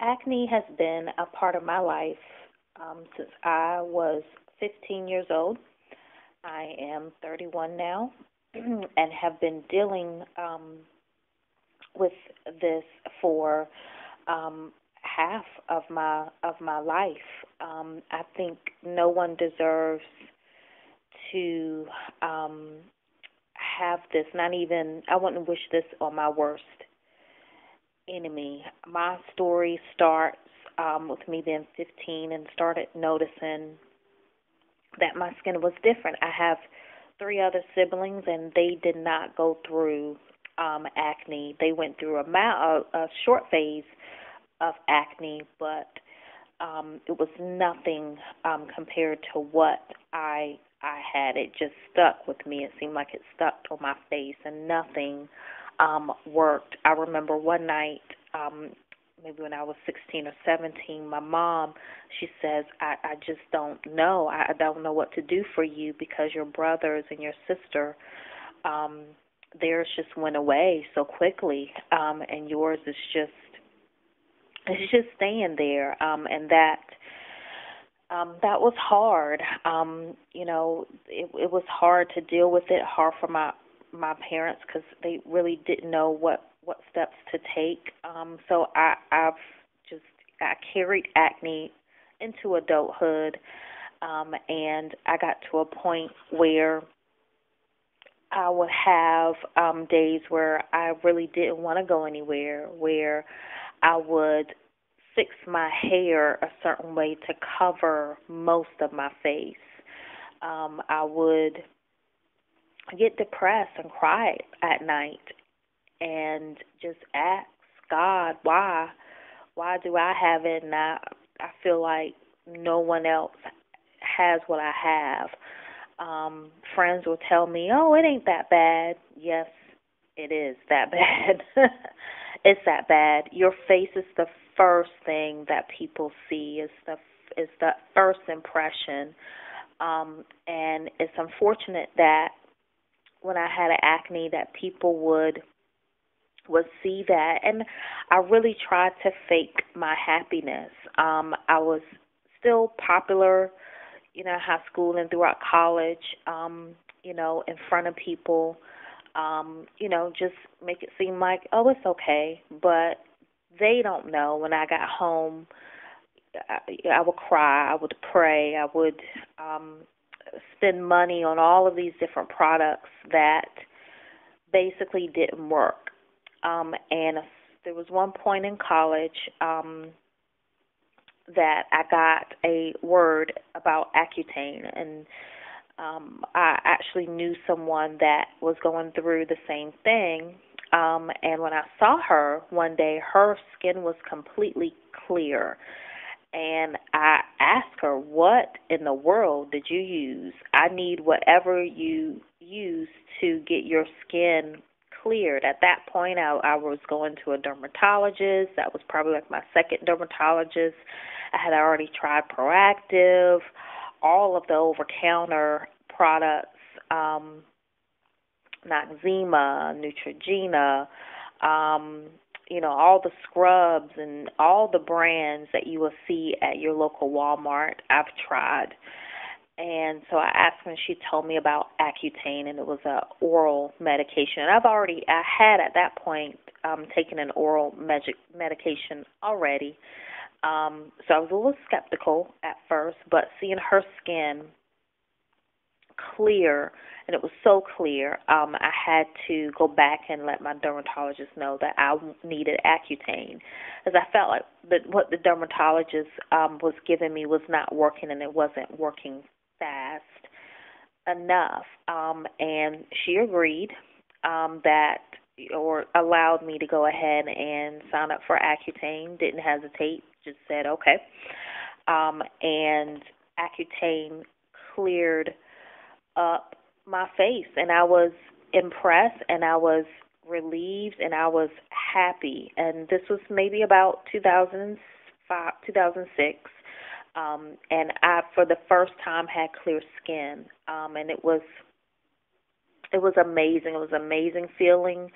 Acne has been a part of my life since I was 15 years old. I am 31 now and have been dealing with this for half of my life. I think no one deserves to have this. Not even I wouldn't wish this on my worst enemy. My story starts with me being 15 and started noticing that my skin was different. I have three other siblings, and they did not go through acne. They went through a short phase of acne, but it was nothing compared to what I had. It just stuck with me. It seemed like it stuck on my face, and nothing worked. I remember one night, maybe when I was 16 or 17, my mom, she says, I just don't know. I don't know what to do for you because your brothers and your sister, theirs just went away so quickly, and yours is just it's just staying there, and that was hard. It was hard to deal with it, hard for my parents because they really didn't know what steps to take. So I carried acne into adulthood, and I got to a point where I would have days where I really didn't want to go anywhere, where I would fix my hair a certain way to cover most of my face. I would get depressed and cry at night and just ask God, why do I have it and I feel like no one else has what I have. Friends will tell me, oh, it ain't that bad. Yes, it is that bad. It's that bad. Your face is the first thing that people see, is the first impression. And it's unfortunate that when I had acne that people would see that, and I really tried to fake my happiness. I was still popular, high school and throughout college, in front of people, just make it seem like, oh, it's okay. But they don't know. When I got home, I would cry, I would pray, I would spend money on all of these different products that basically didn't work. And there was one point in college that I got a word about Accutane, and I actually knew someone that was going through the same thing. And when I saw her one day, her skin was completely clear. And I asked her, what in the world did you use? I need whatever you use to get your skin cleared. At that point, I was going to a dermatologist. That was probably like my second dermatologist. I had already tried Proactive, all of the over-counter products, Noxzema, Neutrogena, all the scrubs and all the brands that you will see at your local Walmart, I've tried. And so I asked her, and she told me about Accutane, and it was a oral medication. And I had at that point taken an oral medication already. So I was a little skeptical at first, but seeing her skin clear, and it was so clear, I had to go back and let my dermatologist know that I needed Accutane, because I felt like what the dermatologist was giving me was not working, and it wasn't working fast enough. And she agreed that, or allowed me to go ahead and sign up for Accutane. Didn't hesitate, just said okay. And Accutane cleared up my face, and I was impressed, and I was relieved, and I was happy. And this was maybe about 2005, 2006, and I, for the first time, had clear skin, and it was amazing. It was an amazing feeling.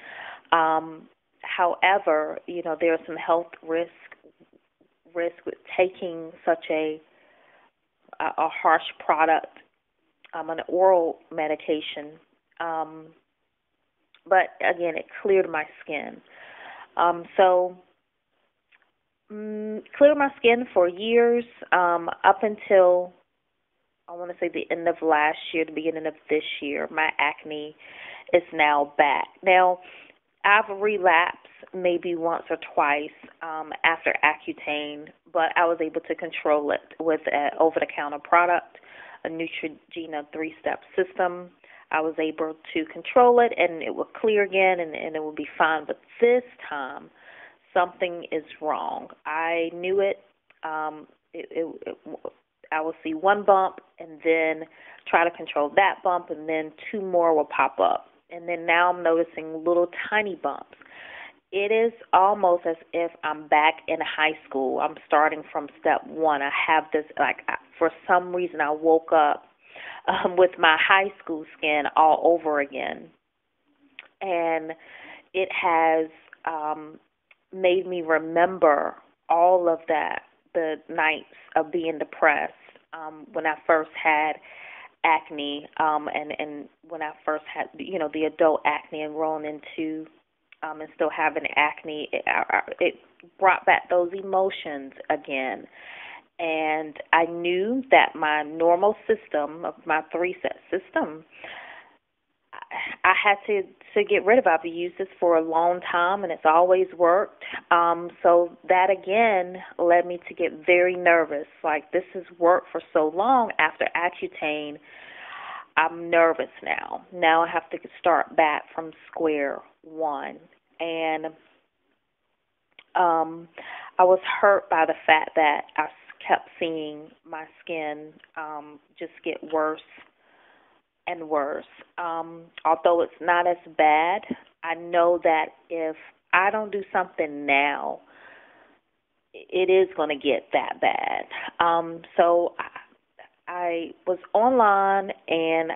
However, there are some health risks risk with taking such a harsh product, an oral medication. But again, it cleared my skin. So cleared my skin for years, up until I want to say the end of last year, the beginning of this year. My acne is now back. Now, I've relapsed maybe once or twice after Accutane, but I was able to control it with an over-the-counter product, a Neutrogena 3-step system. I was able to control it, and it would clear again, and it would be fine. But this time, something is wrong. I knew it. I will see one bump and then try to control that bump, and then two more will pop up. And then now I'm noticing little tiny bumps. It is almost as if I'm back in high school. I'm starting from step one. I have this, for some reason, I woke up with my high school skin all over again. And it has made me remember all of that, the nights of being depressed, when I first had acne, and when I first had, the adult acne and rolling into and still having acne, it brought back those emotions again. And I knew that my normal system, of my 3-step system, I had to get rid of it. I've used this for a long time, and it's always worked. So that, again, led me to get very nervous. Like, this has worked for so long after Accutane. I'm nervous now. Now I have to start back from square one. And I was hurt by the fact that I kept seeing my skin just get worse and worse. Although it's not as bad, I know that if I don't do something now, it is going to get that bad. So I was online, and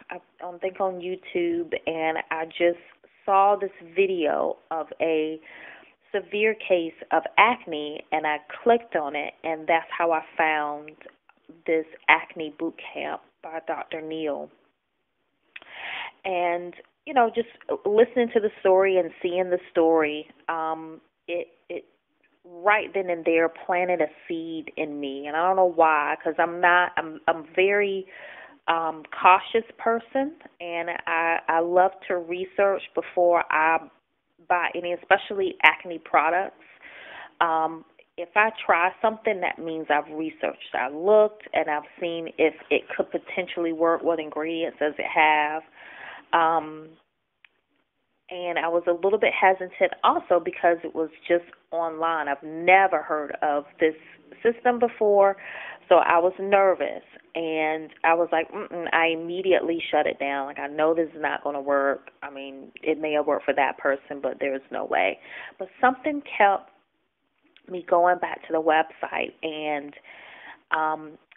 I think on YouTube, and I just saw this video of a severe case of acne, and I clicked on it, and that's how I found this acne boot camp by Dr. Neal. And, just listening to the story and seeing the story, it right then and there planted a seed in me. And I don't know why, because I'm very cautious person, and I love to research before I buy any, especially acne products. If I try something, that means I've researched. I looked, and I've seen if it could potentially work, what ingredients does it have. And I was a little bit hesitant also because it was just online. I've never heard of this system before, so I was nervous. And I was like, I immediately shut it down. Like, I know this is not going to work. I mean, it may have worked for that person, but there's no way. But something kept me going back to the website, and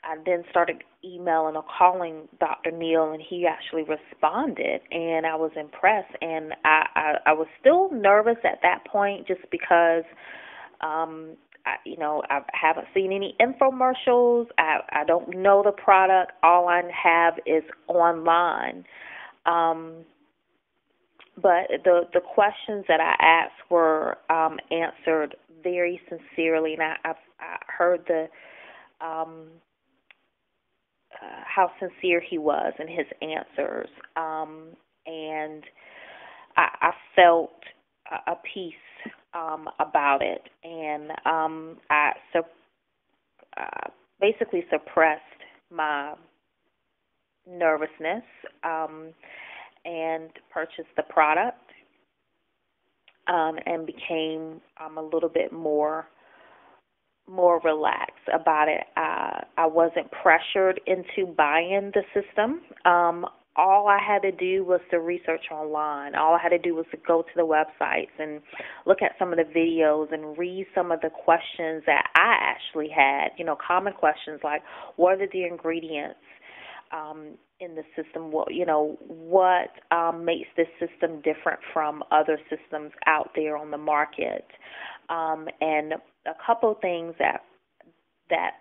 I then started emailing or calling Dr. Neal, and he actually responded, and I was impressed. And I was still nervous at that point just because, I haven't seen any infomercials. I don't know the product. All I have is online. But the questions that I asked were answered very sincerely, and I heard the how sincere he was in his answers, and I felt a peace about it, and I basically suppressed my nervousness and purchased the product, and became a little bit more relaxed about it. I wasn't pressured into buying the system. All I had to do was to research online. All I had to do was to go to the websites and look at some of the videos and read some of the questions that I actually had, common questions like, what are the ingredients in the system? What makes this system different from other systems out there on the market? And a couple of things that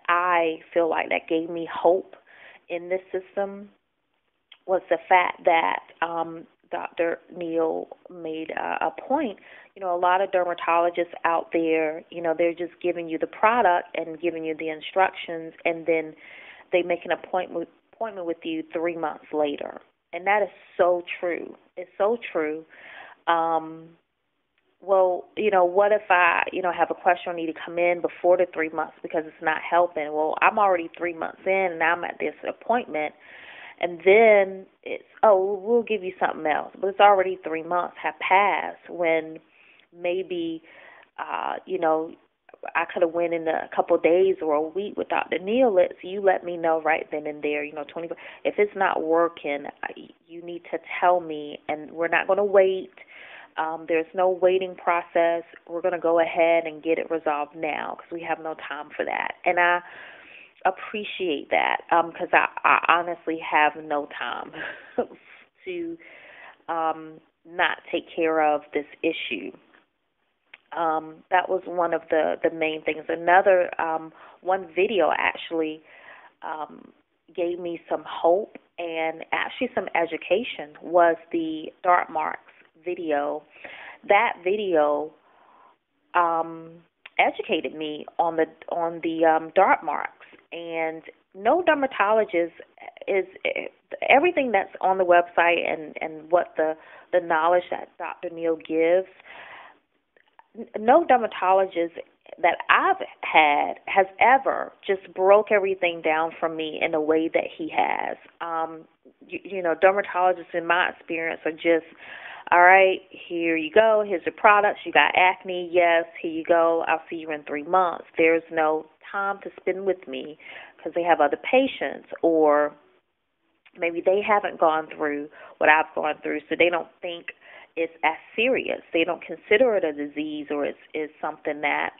I feel like that gave me hope in this system was the fact that Dr. Neal made a point. A lot of dermatologists out there, they're just giving you the product and giving you the instructions, and then they make an appointment with you 3 months later. And that is so true. It's so true. Well, what if I, have a question I need to come in before the 3 months because it's not helping? Well, I'm already 3 months in and I'm at this appointment, and then it's, oh, we'll give you something else. But it's already 3 months have passed when maybe, I could have went in a couple of days or a week with Dr. Neal. You let me know right then and there, 24. If it's not working, you need to tell me, and we're not going to wait. There's no waiting process. We're going to go ahead and get it resolved now because we have no time for that. And I appreciate that because I honestly have no time to not take care of this issue. That was one of the main things. Another, one video actually gave me some hope and actually some education was the dark marks video. That video educated me on the dark marks, and no dermatologist is everything that's on the website and what the knowledge that Dr. Neal gives. No dermatologist that I've had has ever just broke everything down for me in the way that he has. Dermatologists in my experience are just, all right, here you go, here's your products, you got acne, yes, here you go, I'll see you in 3 months. There's no time to spend with me because they have other patients, or maybe they haven't gone through what I've gone through, so they don't think it's as serious. They don't consider it a disease, or it's something that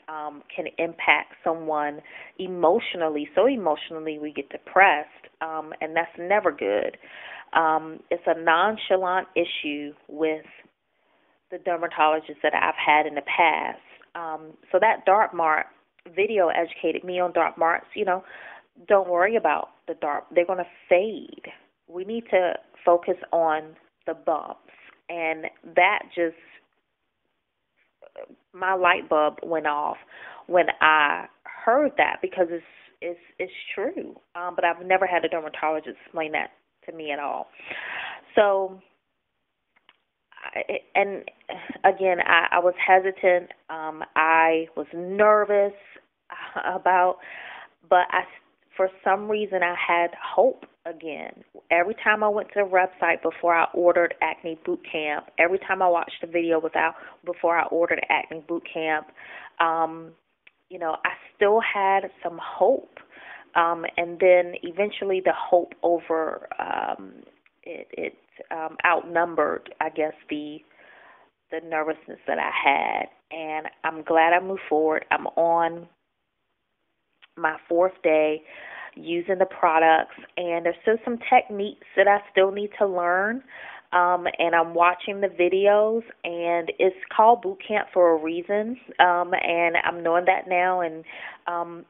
can impact someone emotionally. So emotionally we get depressed, and that's never good. It's a nonchalant issue with the dermatologists that I've had in the past. So that dark mark video educated me on dark marks. Don't worry about the dark. They're going to fade. We need to focus on the bumps. And that just, my light bulb went off when I heard that, because it's true. But I've never had a dermatologist explain that to me at all. So, and again, I was hesitant. I was nervous but for some reason I had hope again. Every time I went to the website before I ordered Acne Boot Camp, every time I watched the video before I ordered Acne Boot Camp, I still had some hope. And then eventually the hope it outnumbered, I guess, the nervousness that I had. And I'm glad I moved forward. I'm on my 4th day using the products, and there's still some techniques that I still need to learn, and I'm watching the videos, and it's called Boot Camp for a reason, and I'm knowing that now, and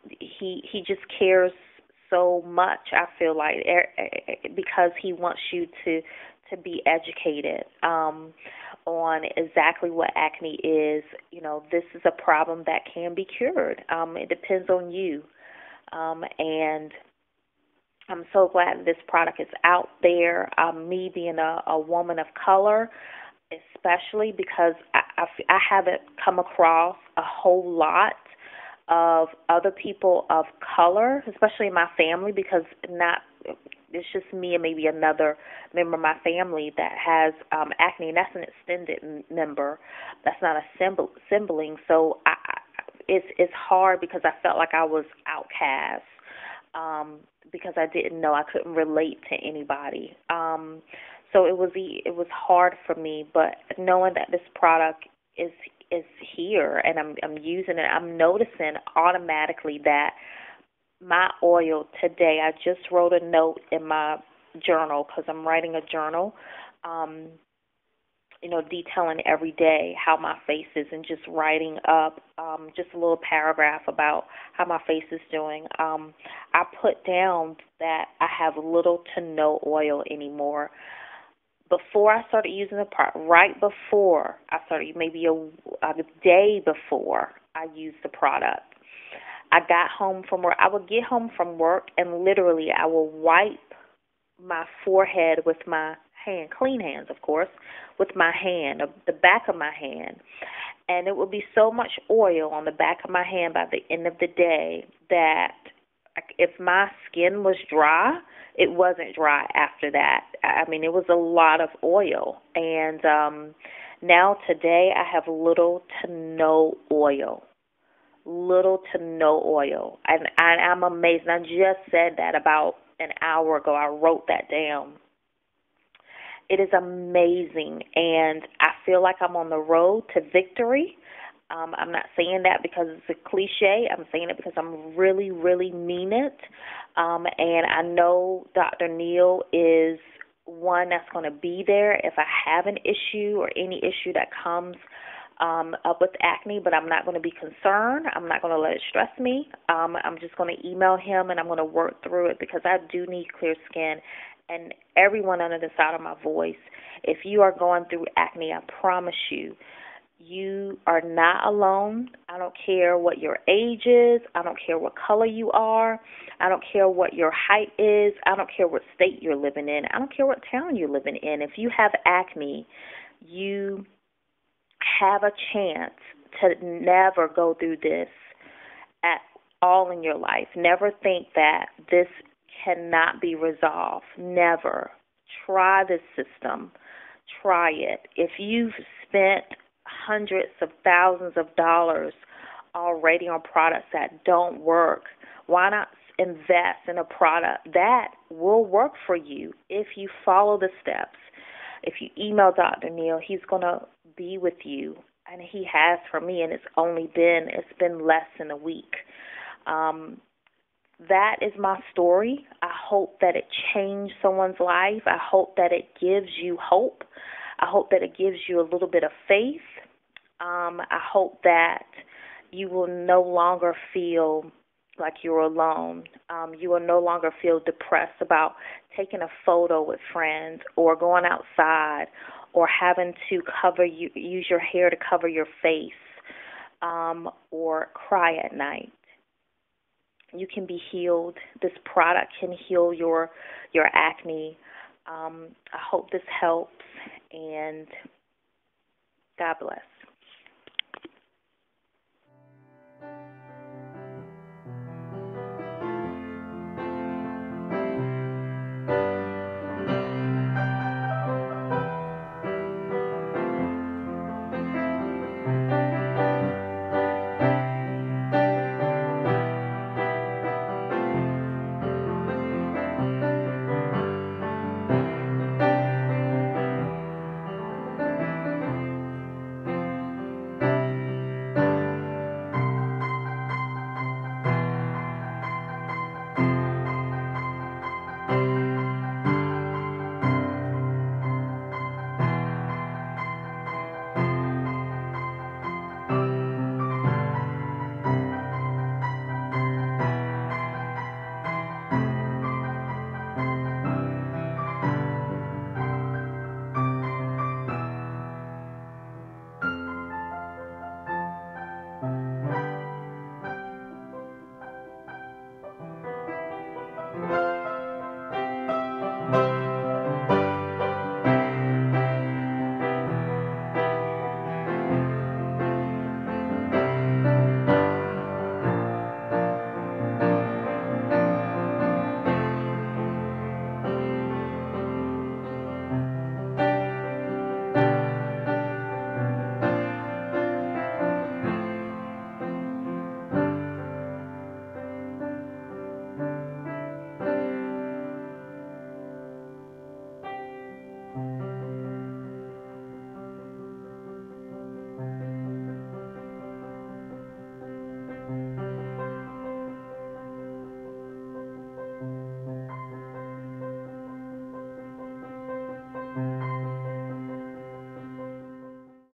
he just cares so much, I feel like, because he wants you to be educated on exactly what acne is. This is a problem that can be cured. It depends on you. And I'm so glad that this product is out there. Me being a woman of color, especially because I haven't come across a whole lot of other people of color, especially in my family, because it's just me and maybe another member of my family that has acne, and that's an extended member. That's not a sibling. So it's hard because I felt like I was outcast because I didn't know. I couldn't relate to anybody. So it was hard for me. But knowing that this product is here and I'm using it, I'm noticing automatically that my oil today, I just wrote a note in my journal because I'm writing a journal. detailing every day how my face is and just writing up just a little paragraph about how my face is doing. I put down that I have little to no oil anymore. Before I started using the product, right before I started, maybe a day before I used the product, I got home from work. I would get home from work and literally I will wipe my forehead with my hand, clean hands, of course, with my hand, the back of my hand. And it would be so much oil on the back of my hand by the end of the day that if my skin was dry, it wasn't dry after that. I mean, it was a lot of oil. And now today I have little to no oil. Little to no oil. And I'm amazed. I just said that about an hour ago. I wrote that down. It is amazing, and I feel like I'm on the road to victory. I'm not saying that because it's a cliche. I'm saying it because I'm really, really mean it. And I know Dr. Neal is one that's going to be there if I have an issue or any issue that comes up with acne, but I'm not going to be concerned. I'm not going to let it stress me. I'm just going to email him, and I'm going to work through it because I do need clear skin. And everyone under the sound of my voice, if you are going through acne, I promise you, you are not alone. I don't care what your age is. I don't care what color you are. I don't care what your height is. I don't care what state you're living in. I don't care what town you're living in. If you have acne, you have a chance to never go through this at all in your life. Never think that this cannot be resolved. Never. Try this system. Try it. If you've spent hundreds of thousands of dollars already on products that don't work, why not invest in a product that will work for you if you follow the steps? If you email Dr. Neal, he's going to be with you, and he has for me, and it's been less than a week. That is my story. I hope that it changed someone's life. I hope that it gives you hope. I hope that it gives you a little bit of faith. I hope that you will no longer feel like you're alone. You will no longer feel depressed about taking a photo with friends or going outside or having to use your hair to cover your face or cry at night. You can be healed. This product can heal your acne. I hope this helps, and God bless.